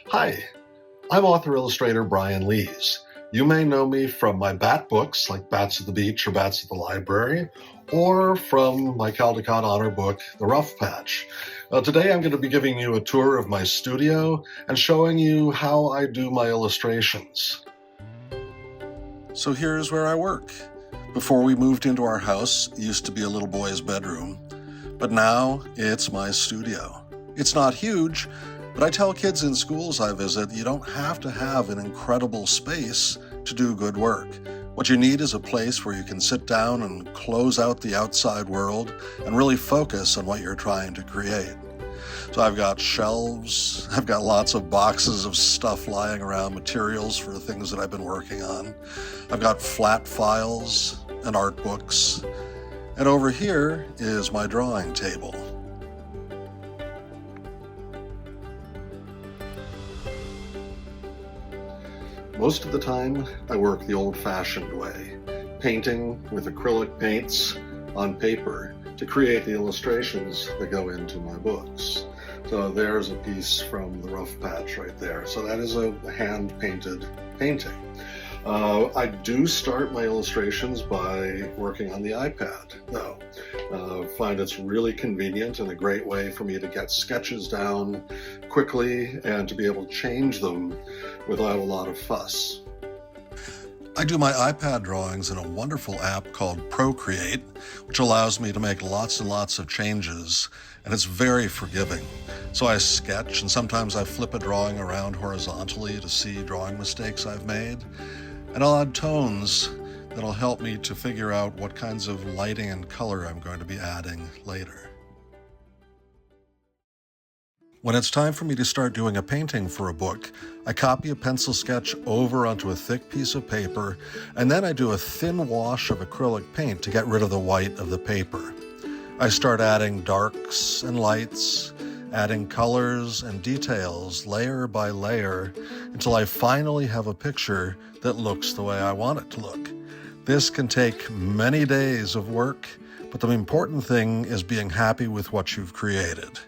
Hi, I'm author-illustrator Brian Lees. You may know me from my bat books, like Bats at the Beach or Bats at the Library, or from my Caldecott honor book, The Rough Patch. Today I'm going to be giving you a tour of my studio and showing you how I do my illustrations. So here's where I work. Before we moved into our house, it used to be a little boy's bedroom, but now it's my studio. It's not huge, but I tell kids in schools I visit, you don't have to have an incredible space to do good work. What you need is a place where you can sit down and close out the outside world and really focus on what you're trying to create. So I've got shelves, I've got lots of boxes of stuff lying around, materials for things that I've been working on. I've got flat files and art books. And over here is my drawing table. Most of the time, I work the old-fashioned way, painting with acrylic paints on paper to create the illustrations that go into my books. So there's a piece from The Rough Patch right there. So that is a hand-painted painting. I do start my illustrations by working on the iPad, though. Find it's really convenient and a great way for me to get sketches down quickly and to be able to change them without a lot of fuss. I do my iPad drawings in a wonderful app called Procreate, which allows me to make lots and lots of changes, and it's very forgiving. So I sketch, and sometimes I flip a drawing around horizontally to see drawing mistakes I've made, and I'll add tones that'll help me to figure out what kinds of lighting and color I'm going to be adding later. When it's time for me to start doing a painting for a book, I copy a pencil sketch over onto a thick piece of paper, and then I do a thin wash of acrylic paint to get rid of the white of the paper. I start adding darks and lights, adding colors and details layer by layer until I finally have a picture that looks the way I want it to look. This can take many days of work, but the important thing is being happy with what you've created.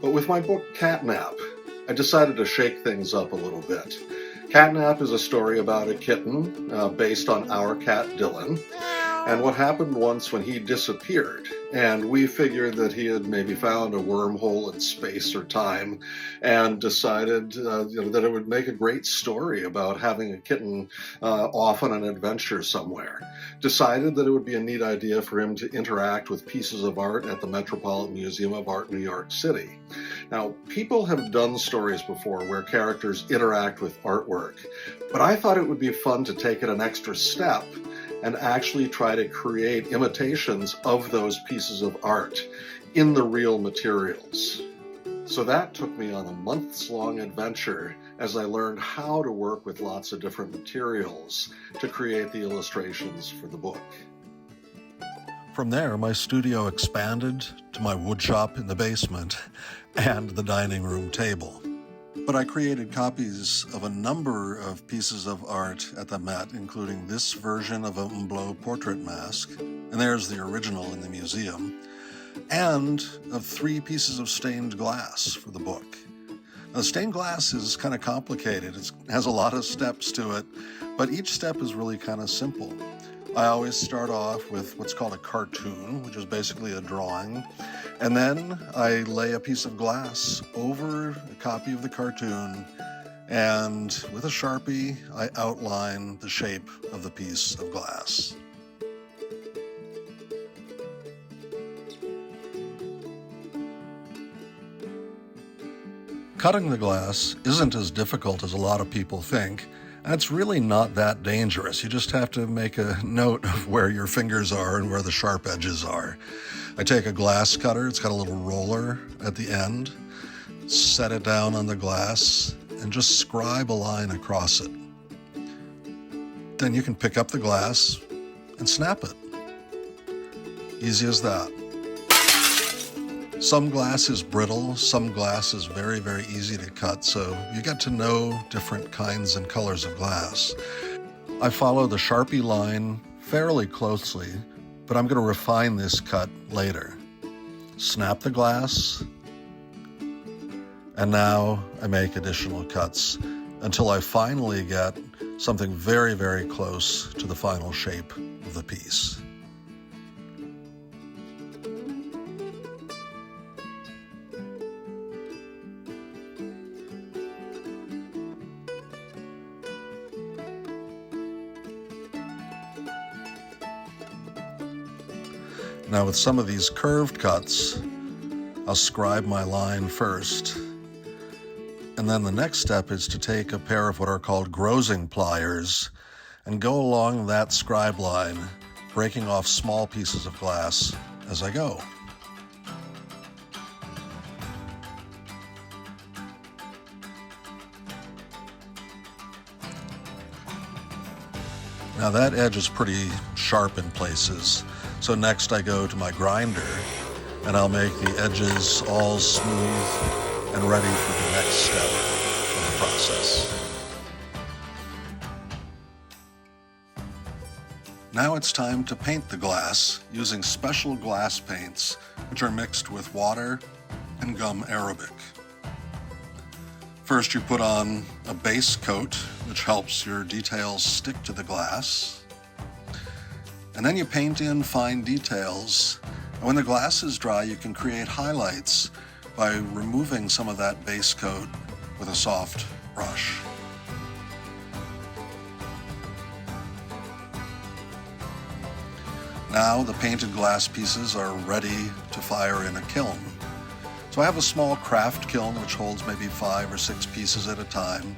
But with my book, Catnap, I decided to shake things up a little bit. Catnap is a story about a kitten based on our cat, Dylan, and what happened once when he disappeared. And we figured that he had maybe found a wormhole in space or time and decided that it would make a great story about having a kitten off on an adventure somewhere. Decided that it would be a neat idea for him to interact with pieces of art at the Metropolitan Museum of Art, New York City. Now, people have done stories before where characters interact with artwork, but I thought it would be fun to take it an extra step and actually try to create imitations of those pieces of art in the real materials. So that took me on a months-long adventure as I learned how to work with lots of different materials to create the illustrations for the book. From there, my studio expanded to my woodshop in the basement and the dining room table. But I created copies of a number of pieces of art at the Met, including this version of a Hublot portrait mask, and there's the original in the museum, and of 3 pieces of stained glass for the book. Now, stained glass is kind of complicated. It has a lot of steps to it, but each step is really kind of simple. I always start off with what's called a cartoon, which is basically a drawing, and then I lay a piece of glass over a copy of the cartoon, and with a Sharpie, I outline the shape of the piece of glass. Cutting the glass isn't as difficult as a lot of people think. And it's really not that dangerous. You just have to make a note of where your fingers are and where the sharp edges are. I take a glass cutter, it's got a little roller at the end, set it down on the glass, and just scribe a line across it. Then you can pick up the glass and snap it. Easy as that. Some glass is brittle, some glass is very, very easy to cut, so you get to know different kinds and colors of glass. I follow the Sharpie line fairly closely, but I'm going to refine this cut later. Snap the glass, And now I make additional cuts until I finally get something very, very close to the final shape of the piece. Now with some of these curved cuts, I'll scribe my line first. And then the next step is to take a pair of what are called grozing pliers and go along that scribe line, breaking off small pieces of glass as I go. Now that edge is pretty sharp in places, so next I go to my grinder and I'll make the edges all smooth and ready for the next step of the process. Now it's time to paint the glass using special glass paints, which are mixed with water and gum arabic. First you put on a base coat, which helps your details stick to the glass. And then you paint in fine details. And when the glass is dry, you can create highlights by removing some of that base coat with a soft brush. Now the painted glass pieces are ready to fire in a kiln. So I have a small craft kiln which holds maybe 5 or 6 pieces at a time.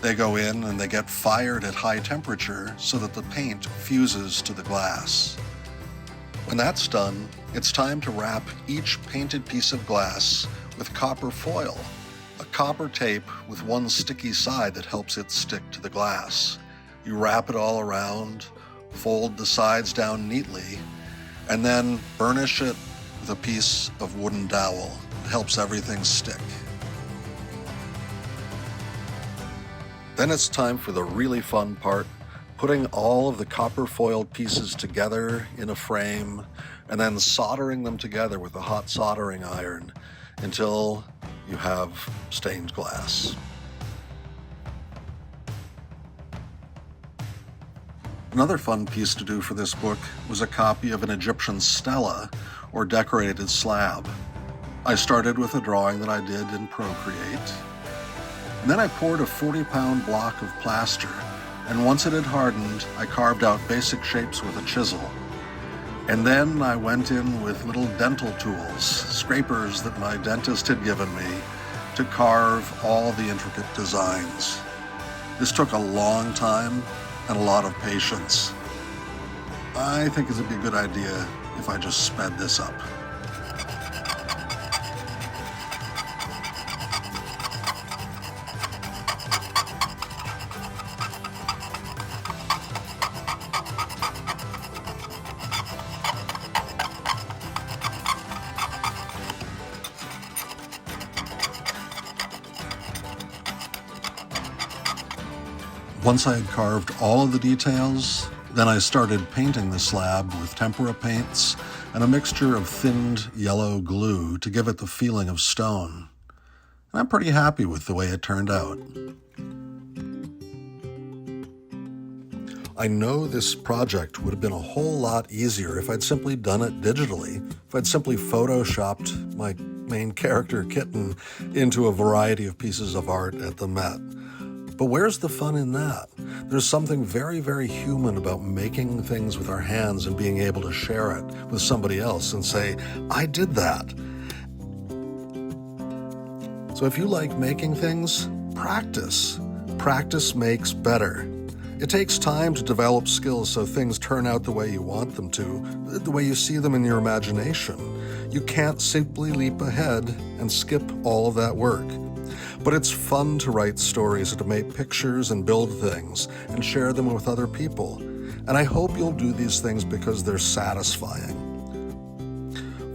They go in and they get fired at high temperature so that the paint fuses to the glass. When that's done, it's time to wrap each painted piece of glass with copper foil, a copper tape with one sticky side that helps it stick to the glass. You wrap it all around, fold the sides down neatly, and then burnish it with a piece of wooden dowel. It helps everything stick. Then it's time for the really fun part, putting all of the copper foiled pieces together in a frame and then soldering them together with a hot soldering iron until you have stained glass. Another fun piece to do for this book was a copy of an Egyptian stela, or decorated slab. I started with a drawing that I did in Procreate, and then I poured a 40-pound block of plaster, and once it had hardened, I carved out basic shapes with a chisel. And then I went in with little dental tools, scrapers that my dentist had given me, to carve all the intricate designs. This took a long time and a lot of patience. I think it'd be a good idea if I just sped this up. Once I had carved all of the details, then I started painting the slab with tempera paints and a mixture of thinned yellow glue to give it the feeling of stone. And I'm pretty happy with the way it turned out. I know this project would have been a whole lot easier if I'd simply done it digitally, if I'd simply photoshopped my main character, Kitten, into a variety of pieces of art at the Met. But where's the fun in that? There's something very, very human about making things with our hands and being able to share it with somebody else and say, I did that. So if you like making things, practice. Practice makes better. It takes time to develop skills so things turn out the way you want them to, the way you see them in your imagination. You can't simply leap ahead and skip all of that work. But it's fun to write stories and to make pictures and build things and share them with other people. And I hope you'll do these things because they're satisfying.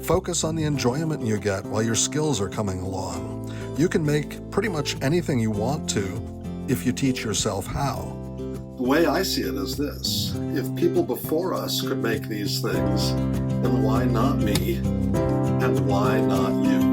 Focus on the enjoyment you get while your skills are coming along. You can make pretty much anything you want to if you teach yourself how. The way I see it is this: if people before us could make these things, then why not me? And why not you?